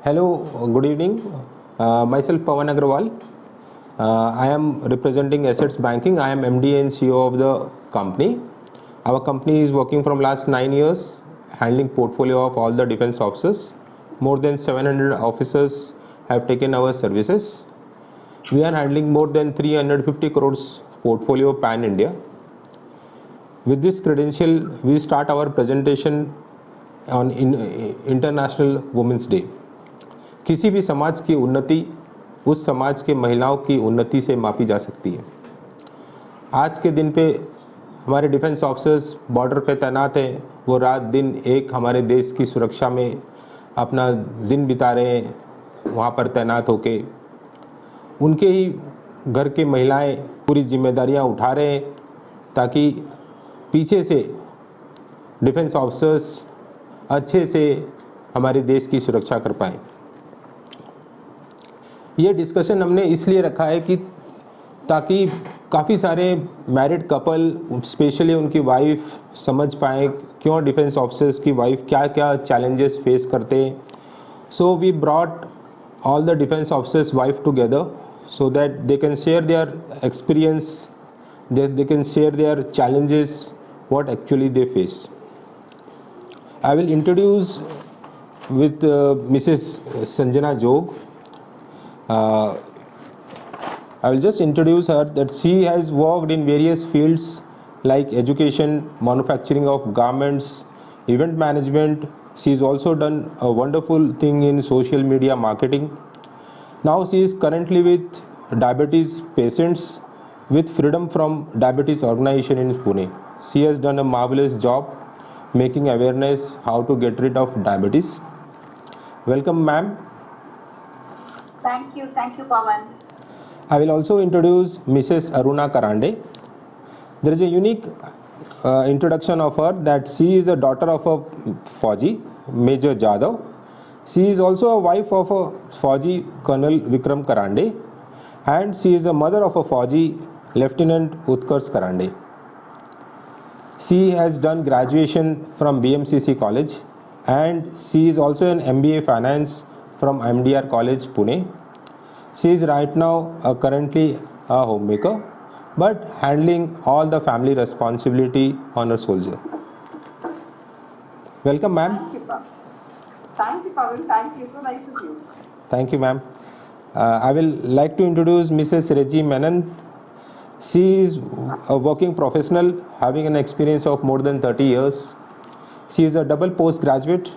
Hello, good evening. Myself Pawan Agarwal. I am representing Assets Banking. I am MD and CEO of the company. Our company is working from last 9 years, handling portfolio of all the defense officers. More than 700 officers have taken our services. We are handling more than 350 crores portfolio pan India. With this credential, we start our presentation on International Women's Day. किसी भी समाज की उन्नति उस समाज के महिलाओं की उन्नति से मापी जा सकती है। आज के दिन पे हमारे डिफेंस ऑफिसर्स बॉर्डर पे तैनात हैं, वो रात दिन एक हमारे देश की सुरक्षा में अपना दिन बिता रहे हैं, वहाँ पर तैनात होके उनके ही घर के महिलाएं पूरी जिम्मेदारियाँ उठा रहे हैं ताकि पीछे से डिफेंस ऑफिसर्स अच्छे से हमारे देश की सुरक्षा कर पाएँ। ये डिस्कशन हमने इसलिए रखा है कि ताकि काफ़ी सारे मैरिड कपल स्पेशली उनकी वाइफ समझ पाएँ क्यों डिफेंस ऑफिसर्स की वाइफ क्या क्या चैलेंजेस फेस करते हैं। So we brought all the defence officers wife together so that they can share their experience, they can share their challenges, what actually they face. I will introduce with Mrs. Sanjana Jog. I will just introduce her that she has worked in various fields like education, manufacturing of garments, event management. She has also done a wonderful thing in social media marketing. Now she is currently with diabetes patients with Freedom from Diabetes organization in Pune. She has done a marvelous job making awareness how to get rid of diabetes. Welcome, ma'am. Thank you, Pawan. I will also introduce Mrs. Aruna Karande. There is a unique introduction of her that she is a daughter of a Fauji, Major Jadhav. She is also a wife of a Fauji Colonel Vikram Karande, and she is a mother of a Fauji Lieutenant Utkarsh Karande. She has done graduation from BMCC College, and she is also an MBA Finance from MDR College, Pune. She is right now currently a homemaker, but handling all the family responsibility on her soldier. Welcome, ma'am. Thank you, Pawan. Thank you, Pawan. Thank you. So nice of you. Thank you, ma'am. I will like to introduce Mrs. Reji Menon. She is a working professional having an experience of more than 30 years. She is a double postgraduate.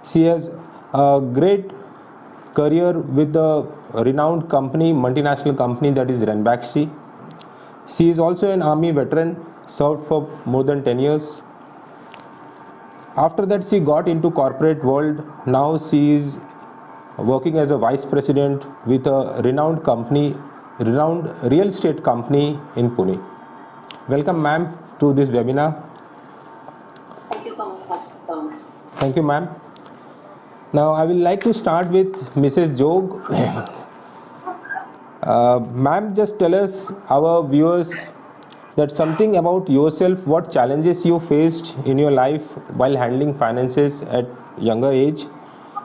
She has a great career with the renowned company, multinational company that is Renbakshi. She is also an army veteran, served for more than 10 years. After that, she got into corporate world. Now she is working as a vice president with a renowned company, renowned real estate company in Pune. Welcome, ma'am, to this webinar. Thank you so much, Pawan. Thank you, ma'am. Now, I will like to start with Mrs. Jog. Ma'am, just tell us, our viewers, that something about yourself, what challenges you faced in your life while handling finances at younger age,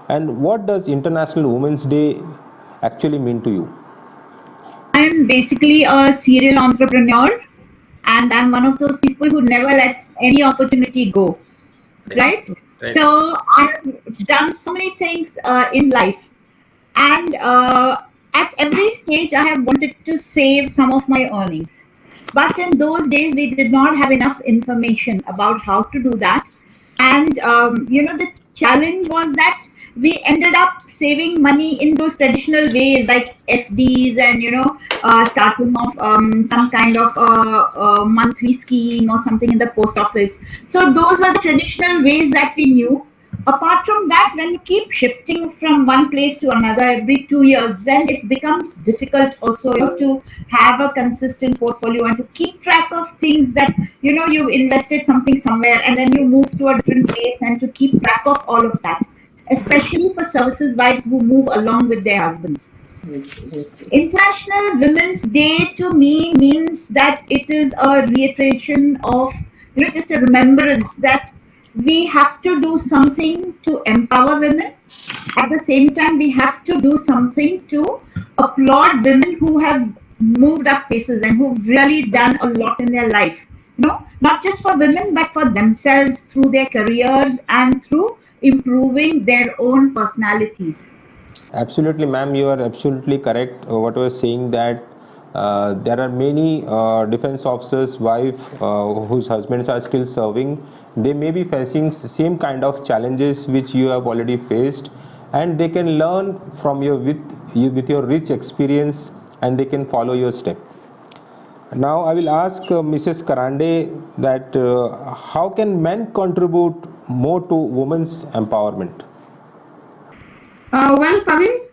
and what does International Women's Day actually mean to you? I'm basically a serial entrepreneur, and I'm one of those people who never lets any opportunity go, right? So I've done so many things in life, and at every stage I have wanted to save some of my earnings. But in those days, we did not have enough information about how to do that. And, the challenge was that we ended up saving money in those traditional ways like FDs and, starting off some kind of monthly scheme or something in the post office. So those were the traditional ways that we knew. Apart from that, when you keep shifting from one place to another every 2 years, then it becomes difficult also to have a consistent portfolio and to keep track of things that, you've invested something somewhere and then you move to a different place, and to keep track of all of that, especially for services wives who move along with their husbands. International Women's Day to me means that it is a reiteration of, just a remembrance that we have to do something to empower women. At the same time, we have to do something to applaud women who have moved up paces and who've really done a lot in their life. Not just for women, but for themselves through their careers and through improving their own personalities. Absolutely, ma'am, you are absolutely correct. What you were saying that there are many defense officers' wife whose husbands are still serving. They may be facing same kind of challenges which you have already faced, and they can learn from with your rich experience, and they can follow your step. Now I will ask Mrs. Karande that how can men contribute more to women's empowerment? Well, Pavin,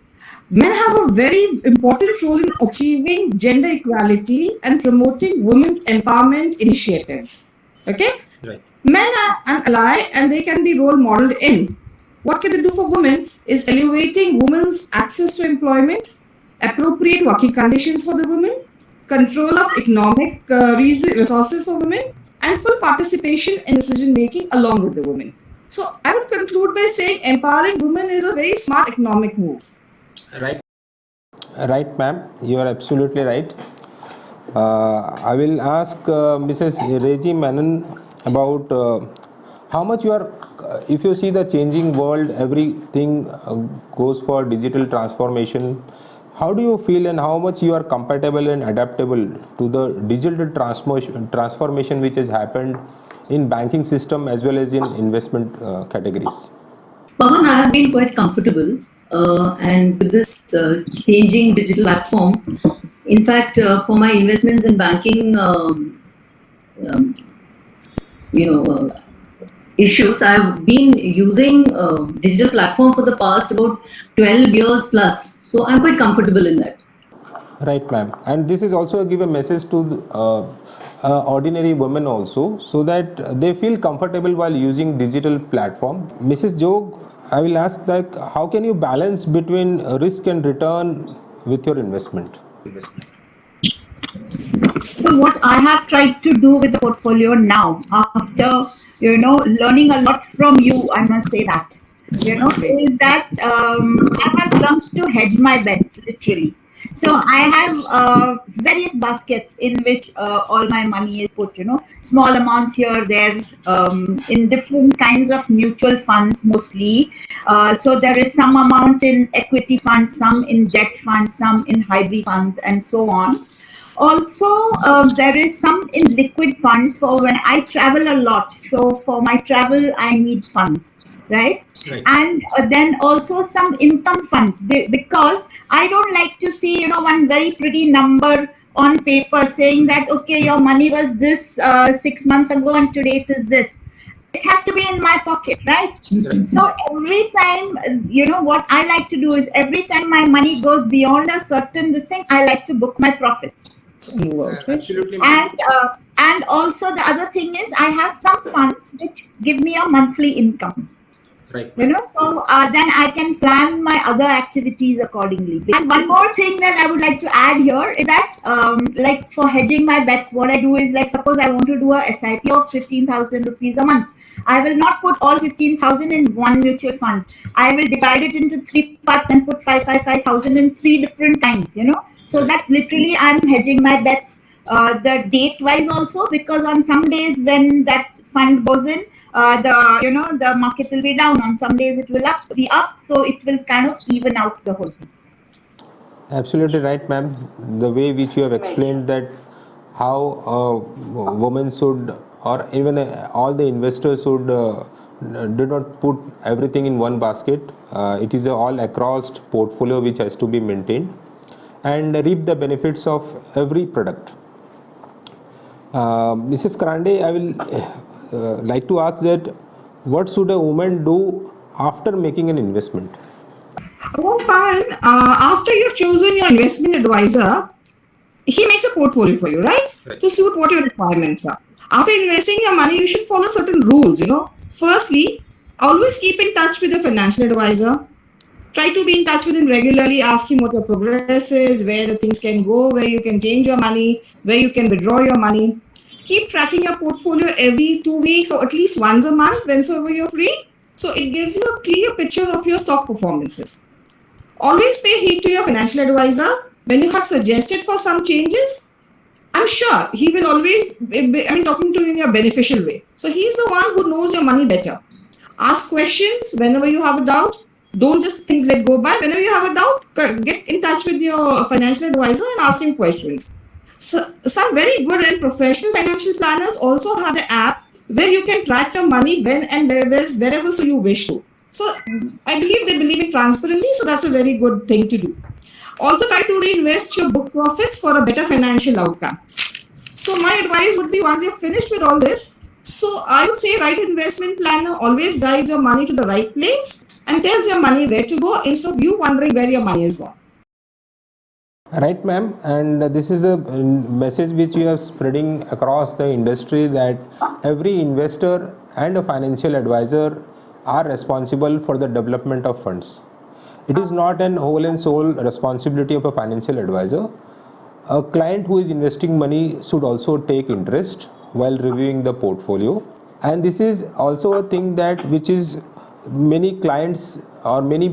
men have a very important role in achieving gender equality and promoting women's empowerment initiatives. Okay? Right. Men are an ally and they can be role modeled in. What can they do for women is elevating women's access to employment, appropriate working conditions for the women, control of economic resources for women, and full participation in decision making along with the women. So I would conclude by saying empowering women is a very smart economic move. Right. Right, ma'am. You are absolutely right. I will ask Mrs. Reji Menon about how much you are, if you see the changing world, everything goes for digital transformation. How do you feel and how much you are compatible and adaptable to the digital transformation which has happened in banking system as well as in investment categories? Pawan, I have been quite comfortable, and with this changing digital platform, in fact, for my investments in banking, um, issues, I've been using digital platform for the past about 12 years plus. So I'm quite comfortable in that. Right, ma'am. And this is also give a message to ordinary women also, so that they feel comfortable while using digital platform. Mrs. Jog, I will ask that how can you balance between risk and return with your investment? So what I have tried to do with the portfolio now, after learning a lot from you, I must say that is that I have learned to hedge my bets literally. So I have various baskets in which all my money is put. Small amounts here, there, in different kinds of mutual funds mostly. So there is some amount in equity funds, some in debt funds, some in hybrid funds, and so on. Also, there is some in liquid funds for when I travel a lot. So for my travel, I need funds, right? And then also some income funds because I don't like to see, one very pretty number on paper saying that, okay, your money was this 6 months ago and today it is this. It has to be in my pocket, right? So every time, what I like to do is every time my money goes beyond a certain this thing, I like to book my profits. Absolutely. And also the other thing is I have some funds which give me a monthly income. Right. So then I can plan my other activities accordingly. And one more thing that I would like to add here is that, like for hedging my bets, what I do is, like, suppose I want to do a SIP of 15,000 rupees a month. I will not put all 15,000 in one mutual fund. I will divide it into 3 parts and put 5,000 in 3 different times. So that literally I'm hedging my bets, the date wise also, because on some days when that fund goes in, the market will be down. On some days it will be up, so it will kind of even out the whole thing. Absolutely right, ma'am. The way which you have explained that how women should, or even all the investors should do not put everything in one basket. It is all across portfolio which has to be maintained and reap the benefits of every product. Mrs. Karande, I will like to ask that what should a woman do after making an investment? Oh, fine. After you've chosen your investment advisor, he makes a portfolio for you, right? To suit what your requirements are. After investing your money, you should follow certain rules, Firstly, always keep in touch with your financial advisor. Try to be in touch with him regularly, ask him what your progress is, where the things can go, where you can change your money, where you can withdraw your money. keep tracking your portfolio every 2 weeks or at least once a month whenever you're free. So it gives you a clear picture of your stock performances. Always pay heed to your financial advisor when you have suggested for some changes. I'm sure he will always be talking to you in a beneficial way. So he's the one who knows your money better. Ask questions whenever you have a doubt. Don't just things let go by. Whenever you have a doubt, get in touch with your financial advisor and ask him questions. So, some very good and professional financial planners also have an app where you can track your money when and wherever so you wish to. So I believe they believe in transparency, so that's a very good thing to do. Also try to reinvest your book profits for a better financial outcome. So my advice would be, once you're finished with all this, so I would say right investment planner always guides your money to the right place and tells your money where to go instead of you wondering where your money is gone. Right, ma'am, and this is a message which you are spreading across the industry, that every investor and a financial advisor are responsible for the development of funds. It is not an whole and sole responsibility of a financial advisor. A client who is investing money should also take interest while reviewing the portfolio, and this is also a thing that which is many clients or many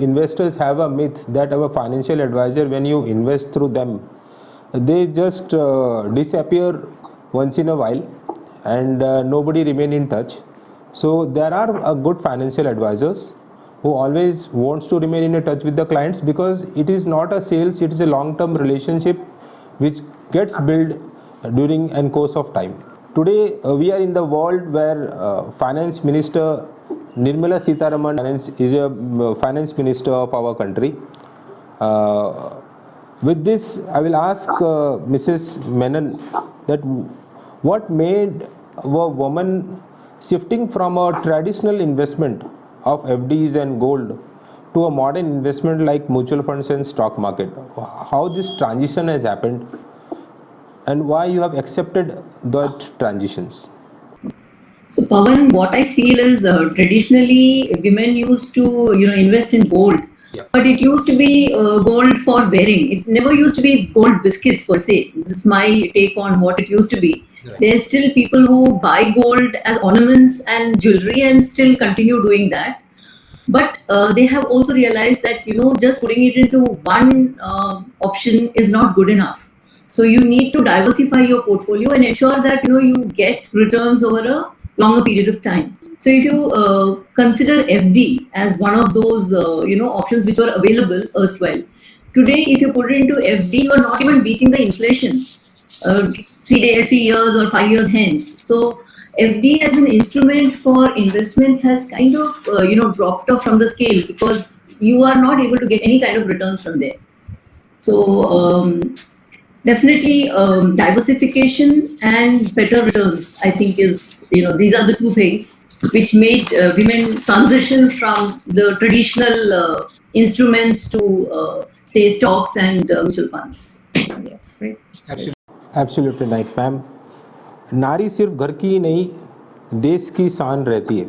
investors have a myth that our financial advisor, when you invest through them, they just disappear once in a while and nobody remain in touch. So there are good financial advisors who always wants to remain in touch with the clients, because it is not a sales, it is a long-term relationship which gets built during a course of time. Today we are in the world where Finance Minister Nirmala Sitharaman is a finance minister of our country. With this, I will ask Mrs. Menon that what made a woman shifting from a traditional investment of FDs and gold to a modern investment like mutual funds and stock market. How this transition has happened and why you have accepted that transitions. So Pawan, what I feel is traditionally women used to invest in gold, but it used to be gold for wearing. It never used to be gold biscuits per se. This is my take on what it used to be. Right. There's still people who buy gold as ornaments and jewelry and still continue doing that. But they have also realized that just putting it into one option is not good enough. So you need to diversify your portfolio and ensure that you get returns over a longer period of time. So if you consider FD as one of those options which were available erstwhile, today if you put it into FD, you are not even beating the inflation 3 years or 5 years hence. So FD as an instrument for investment has kind of dropped off from the scale, because you are not able to get any kind of returns from there. So definitely diversification and better returns, I think, is these are the two things which made women transition from the traditional instruments to say stocks and mutual funds. Yes, right. Absolutely right, ma'am. नारी सिर्फ घर की ही नहीं देश की शान रहती है.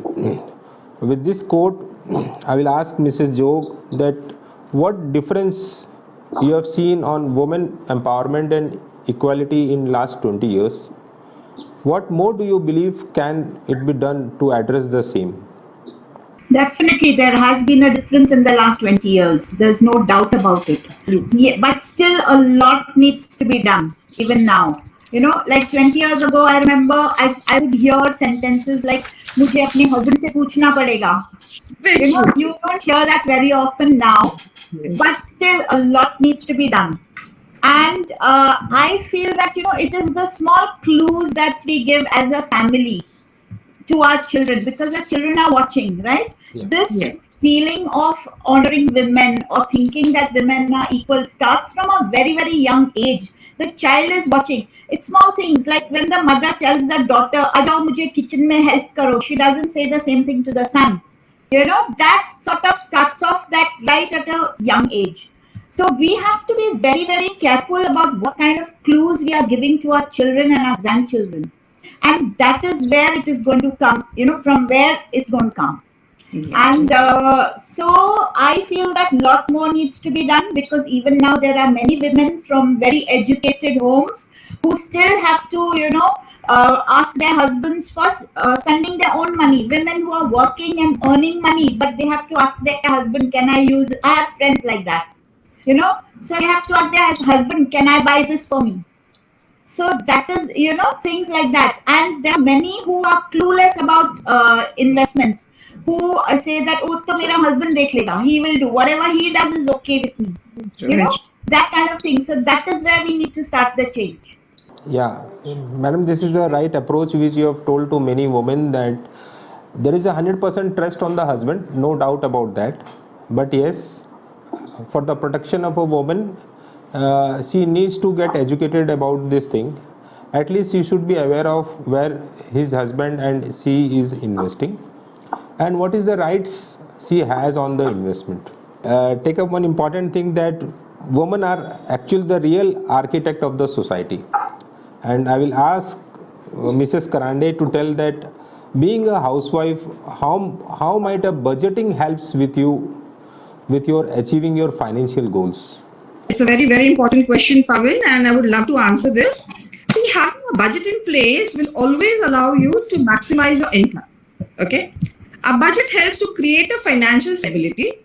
With this quote, I will ask Mrs. Jog that what difference you have seen on women empowerment and equality in last 20 years. What more do you believe can it be done to address the same? Definitely, there has been a difference in the last 20 years. There's no doubt about it. Yeah, but still, a lot needs to be done, even now. Like 20 years ago, I remember I would hear sentences like, "Mujhe apne husband se पूछना पड़ेगा." You don't hear that very often now. Yes. But still, a lot needs to be done. And I feel that, it is the small clues that we give as a family to our children, because our children are watching, right? Yeah. This feeling of honoring women or thinking that women are equal starts from a very, very young age. The child is watching. It's small things like when the mother tells the daughter, "Aajao mujhe kitchen mein help karo," she doesn't say the same thing to the son. That sort of starts off that right at a young age. So we have to be very, very careful about what kind of clues we are giving to our children and our grandchildren. And that is where it is going to come, from where it's going to come. Yes. And so I feel that a lot more needs to be done, because even now there are many women from very educated homes who still have to, ask their husbands for spending their own money. Women who are working and earning money, but they have to ask their husband, can I use? I have friends like that, so they have to ask their husband, can I buy this for me? So that is, things like that. And there are many who are clueless about investments, who say that, oh, to mera husband dekh lega, he will do whatever he does is okay with me, that kind of thing. So that is where we need to start the change. Yeah, madam, this is the right approach which you have told to many women, that there is 100% trust on the husband, no doubt about that. But yes, for the protection of a woman, she needs to get educated about this thing. At least she should be aware of where his husband and she is investing, and what is the rights she has on the investment. Take up one important thing, that women are actually the real architect of the society. And I will ask Mrs. Karande to tell that, being a housewife, how might a budgeting helps with you with your achieving your financial goals? It's a very, very important question, Pawan, and I would love to answer this. See, having a budget in place will always allow you to maximize your income. Okay? A budget helps to create a financial stability.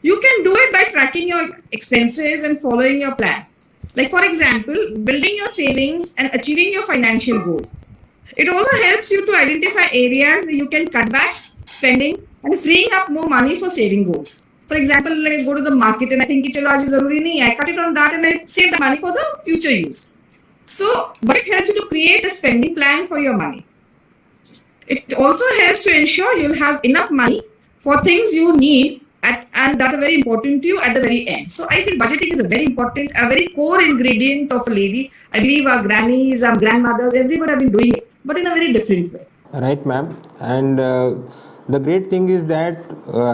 You can do it by tracking your expenses and following your plan. Like, for example, building your savings and achieving your financial goal. It also helps you to identify areas where you can cut back spending and freeing up more money for saving goals. For example, like I go to the market and I think I cut it on that and I save the money for the future use. So, but it helps you to create a spending plan for your money. It also helps to ensure you'll have enough money for things you need and that are very important to you at the very end. So I feel budgeting is a very important, a very core ingredient of a lady. I believe our grannies, our grandmothers, everybody have been doing it, but in a very different way. Right, ma'am. And the great thing is that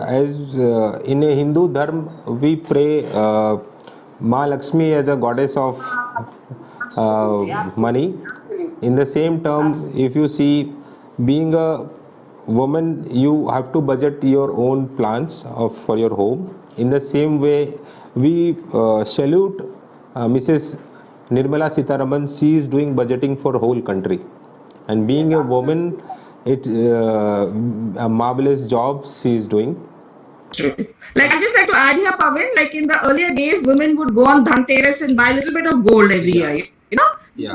as in a Hindu dharma, we pray Ma Lakshmi as a goddess of money. In the same term, if you see, being a woman, you have to budget your own plans for your home. In the same way, we salute Mrs. Nirmala Sitharaman. She is doing budgeting for whole country, and being a woman, a marvelous job she is doing. True. Like, I just like to add here, Pawan, like in the earlier days, women would go on Dhanteras and buy a little bit of gold every year.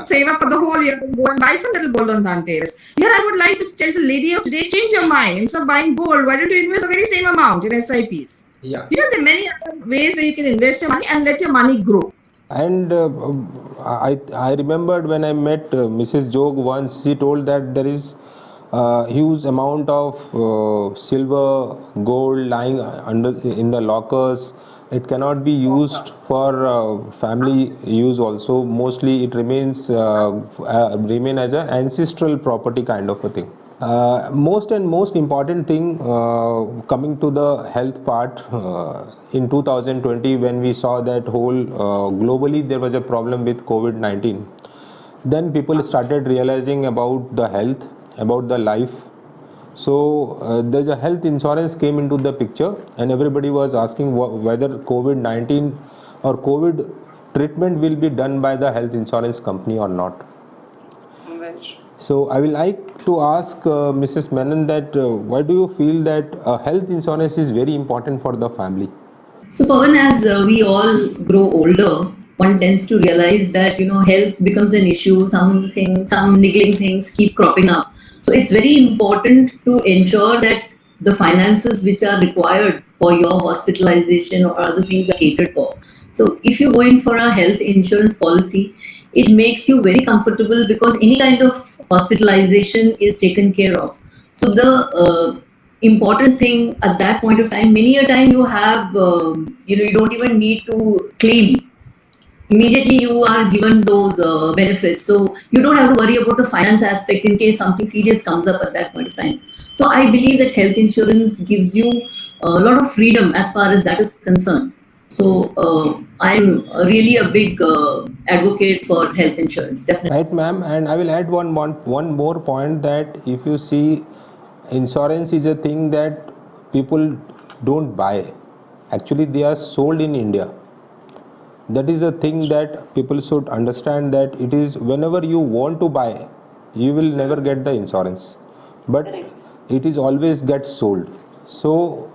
Save up for the whole year and go and buy some little gold on Dhanteras. Here, I would like to tell the lady of today, change your mind. Instead of buying gold, why don't you invest the very same amount in SIPs? There are many other ways where you can invest your money and let your money grow. And I remembered when I met Mrs. Jog once, she told that there is huge amount of silver, gold lying in the lockers. It cannot be used for family use also. Mostly it remains remain as an ancestral property kind of a thing. Most important thing, coming to the health part, in 2020 when we saw that whole globally there was a problem with COVID-19, then people started realizing about the health, about the life. So there's a health insurance came into the picture, and everybody was asking whether COVID-19 or COVID treatment will be done by the health insurance company or not. So I will like to ask Mrs. Menon that why do you feel that health insurance is very important for the family? So Pawan, as we all grow older, one tends to realize that health becomes an issue. Some niggling things keep cropping up. So it's very important to ensure that the finances which are required for your hospitalization or other things are catered for. So if you go in for a health insurance policy, it makes you very comfortable because any kind of hospitalization is taken care of. So the important thing at that point of time, many a time you have, you don't even need to claim. Immediately you are given those benefits. So you don't have to worry about the finance aspect in case something serious comes up at that point of time. So I believe that health insurance gives you a lot of freedom as far as that is concerned. So I'm really a big advocate for health insurance, definitely. Right, ma'am. And I will add one more point, that if you see, insurance is a thing that people don't buy. Actually, they are sold in India. that is a thing that people should understand, that it is whenever you want to buy, you will never get the insurance, but it is always get sold. So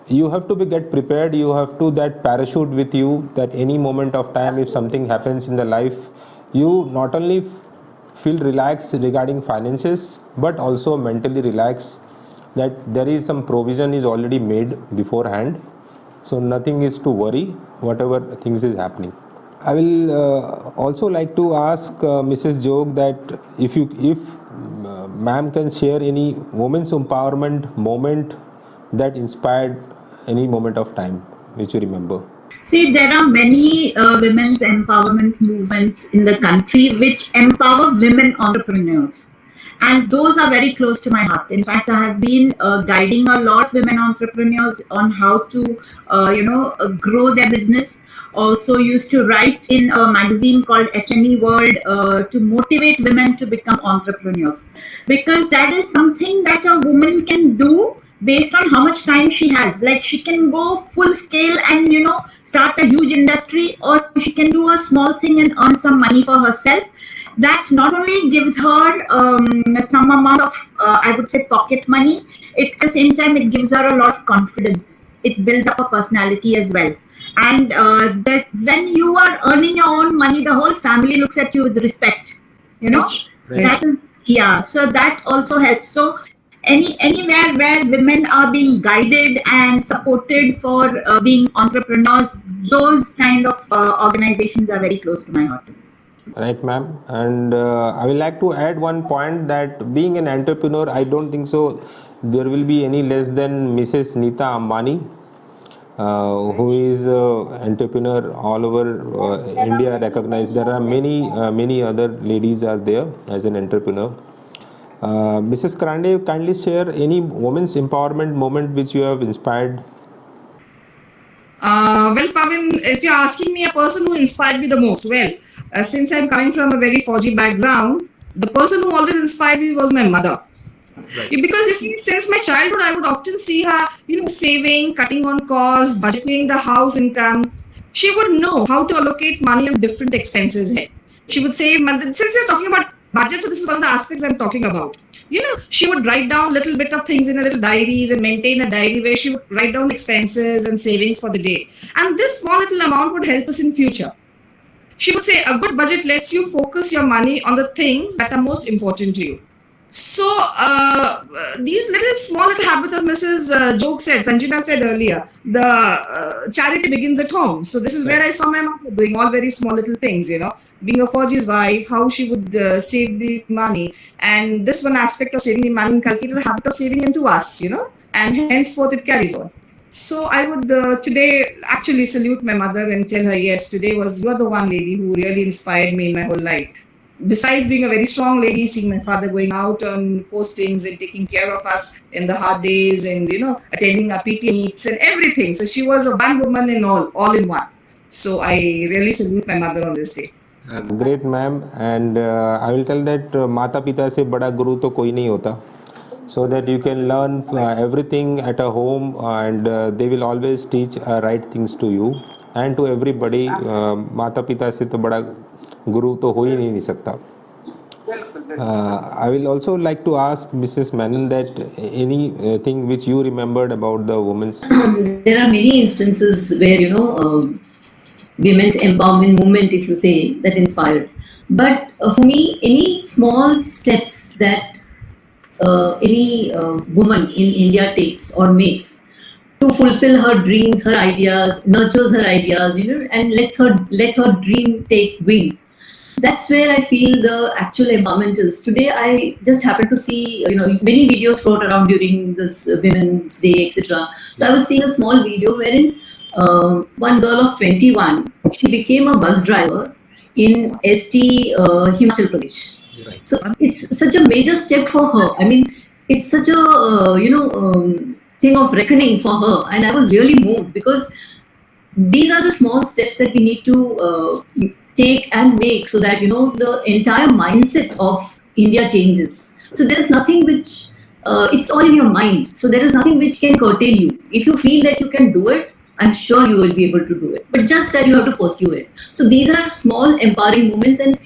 you have to be get prepared, you have to that parachute with you, that any moment of time if something happens in the life, you not only feel relaxed regarding finances but also mentally relaxed, that there is some provision is already made beforehand, so nothing is to worry whatever things is happening. I will also like to ask Mrs. Jog that if ma'am can share any women's empowerment moment that inspired any moment of time which you remember. See, there are many women's empowerment movements in the country which empower women entrepreneurs. And those are very close to my heart. In fact, I have been guiding a lot of women entrepreneurs on how to, grow their business. Also used to write in a magazine called SME World to motivate women to become entrepreneurs. Because that is something that a woman can do based on how much time she has. Like she can go full scale and, start a huge industry, or she can do a small thing and earn some money for herself. That not only gives her some amount of, I would say, pocket money, at the same time, it gives her a lot of confidence. It builds up a personality as well. And that when you are earning your own money, the whole family looks at you with respect. That is, yeah. So that also helps. So anywhere where women are being guided and supported for being entrepreneurs, those kind of organizations are very close to my heart. Right, ma'am. And I would like to add one point, that being an entrepreneur, I don't think so there will be any less than Mrs. Nita Ambani, who is entrepreneur all over India recognized. There are many other ladies are there as an entrepreneur. Mrs. Karande, kindly share any women's empowerment moment which you have inspired. Well, Pawan, if you're asking me a person who inspired me the most, well, since I'm coming from a very Fauji background, the person who always inspired me was my mother. Right. Because you see, since my childhood, I would often see her, saving, cutting on costs, budgeting the house income. She would know how to allocate money on different expenses. She would save money. Since we're talking about budget, so this is one of the aspects I'm talking about. She would write down little bit of things in a little diaries and maintain a diary where she would write down expenses and savings for the day. And this small little amount would help us in future. She would say a good budget lets you focus your money on the things that are most important to you. So these small little habits, as Mrs. Jog said, Sanjana said earlier, the charity begins at home. So this is where I saw my mother doing all very small little things, being a Fauji's wife, how she would save the money. And this one aspect of saving the money inculcated a habit of saving into us, and henceforth it carries on. So I would today actually salute my mother and tell her, yes, today you are the one lady who really inspired me in my whole life. Besides being a very strong lady, seeing my father going out on postings and taking care of us in the hard days and, attending our PT meets and everything. So she was a one woman in all in one. So I really salute my mother on this day. Great, ma'am. And I will tell that Mata Pita se bada guru to koi nahi hota. So that you can learn everything at a home, and they will always teach right things to you and to everybody. Mata Pita se to bada guru to ho hi nahi sakta. I will also like to ask Mrs. Menon that anything which you remembered about the women's. There are many instances where women's empowerment movement, if you say, that inspired. But for me, any small steps that any woman in India takes or makes to fulfill her dreams, her ideas, nurtures her ideas, and let her dream take wing. That's where I feel the actual empowerment is. Today, I just happened to see, many videos float around during this Women's Day, etc. So I was seeing a small video wherein one girl of 21, she became a bus driver in ST Himachal Pradesh. Right. So it's such a major step for her. I mean, it's such a thing of reckoning for her, and I was really moved because these are the small steps that we need to take and make so that the entire mindset of India changes. So there is nothing which it's all in your mind. So there is nothing which can curtail you. If you feel that you can do it, I'm sure you will be able to do it. But just that you have to pursue it. So these are small empowering moments, and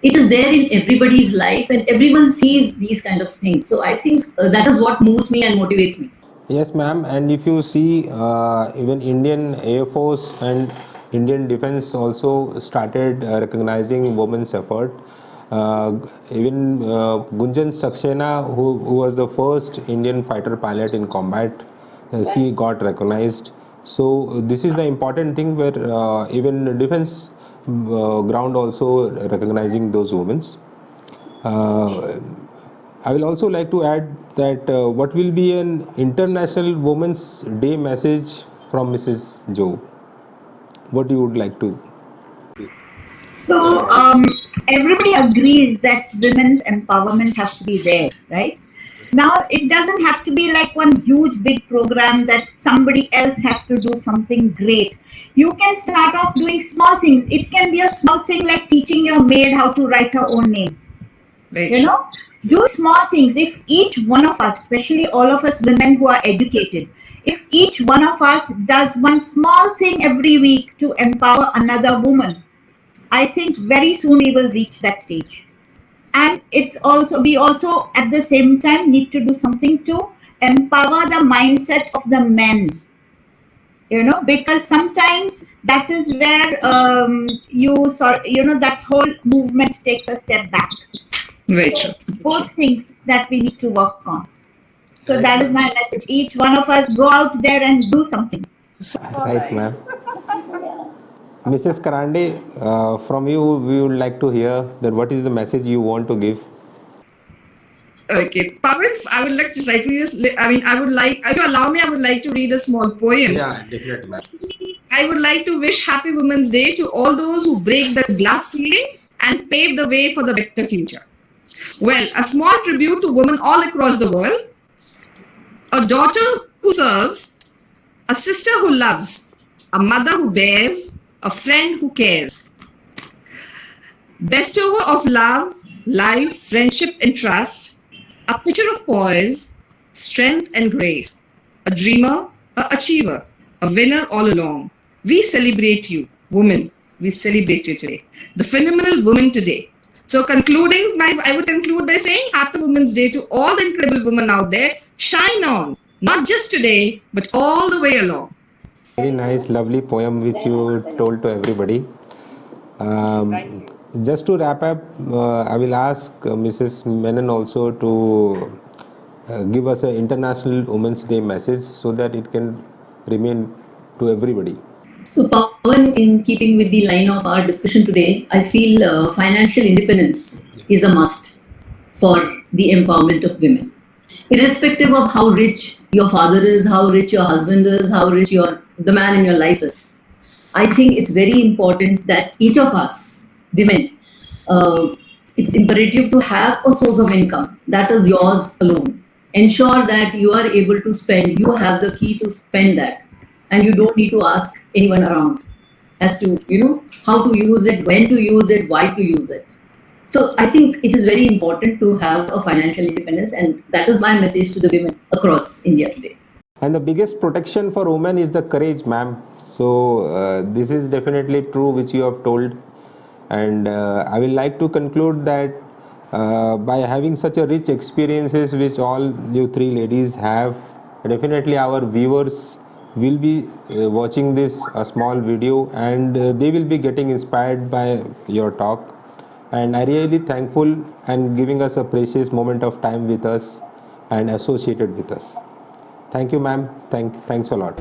it is there in everybody's life, and everyone sees these kind of things. So I think that is what moves me and motivates me. Yes, ma'am. And if you see, even Indian Air Force and Indian Defense also started recognizing women's effort. Even Gunjan Saxena, who was the first Indian fighter pilot in combat, she got recognized. So this is the important thing where even defense ground also recognizing those women. I will also like to add that what will be an International Women's Day message from Mrs. Joe? What you would like to? So everybody agrees that women's empowerment has to be there, right? Now it doesn't have to be like one huge big program that somebody else has to do something great. You can start off doing small things. It can be a small thing like teaching your maid how to write her own name. Right. You know, do small things. If each one of us, especially all of us women who are educated, if each one of us does one small thing every week to empower another woman, I think very soon we will reach that stage. And it's also, we also at the same time need to do something to empower the mindset of the men. You know, because sometimes that is where that whole movement takes a step back. Very true. Both things that we need to work on. So that is my message. Each one of us go out there and do something. Right, ma'am. Mrs. Karande, from you, we would like to hear that what is the message you want to give? Okay, Pawan, I would like to say to you, I would like, if you allow me, I would like to read a small poem. Yeah, definitely, ma'am. I would like to wish Happy Women's Day to all those who break the glass ceiling and pave the way for the better future. Well, a small tribute to women all across the world, a daughter who serves, a sister who loves, a mother who bears, a friend who cares. Bestower of love, life, friendship, and trust, a picture of poise, strength, and grace, a dreamer, a achiever, a winner all along. We celebrate you, women. We celebrate you today. The phenomenal woman today. So I would conclude by saying Happy Women's Day to all the incredible women out there. Shine on, not just today, but all the way along. Very nice, lovely poem which you told to everybody. Just to wrap up, I will ask Mrs. Menon also to give us an International Women's Day message so that it can remain to everybody. So, Pawan, in keeping with the line of our discussion today, I feel financial independence is a must for the empowerment of women. Irrespective of how rich your father is, how rich your husband is, how rich the man in your life is, I think it's very important that each of us, women, it's imperative to have a source of income that is yours alone. Ensure that you are able to spend, you have the key to spend that, and you don't need to ask anyone around as to how to use it, when to use it, why to use it. So I think it is very important to have a financial independence, and that is my message to the women across India today. And the biggest protection for women is the courage, ma'am. So this is definitely true which you have told. And I will like to conclude that by having such a rich experiences which all you three ladies have, definitely our viewers will be watching this small video, and they will be getting inspired by your talk. And I really thankful and giving us a precious moment of time with us and associated with us. Thank you, ma'am. Thanks a lot.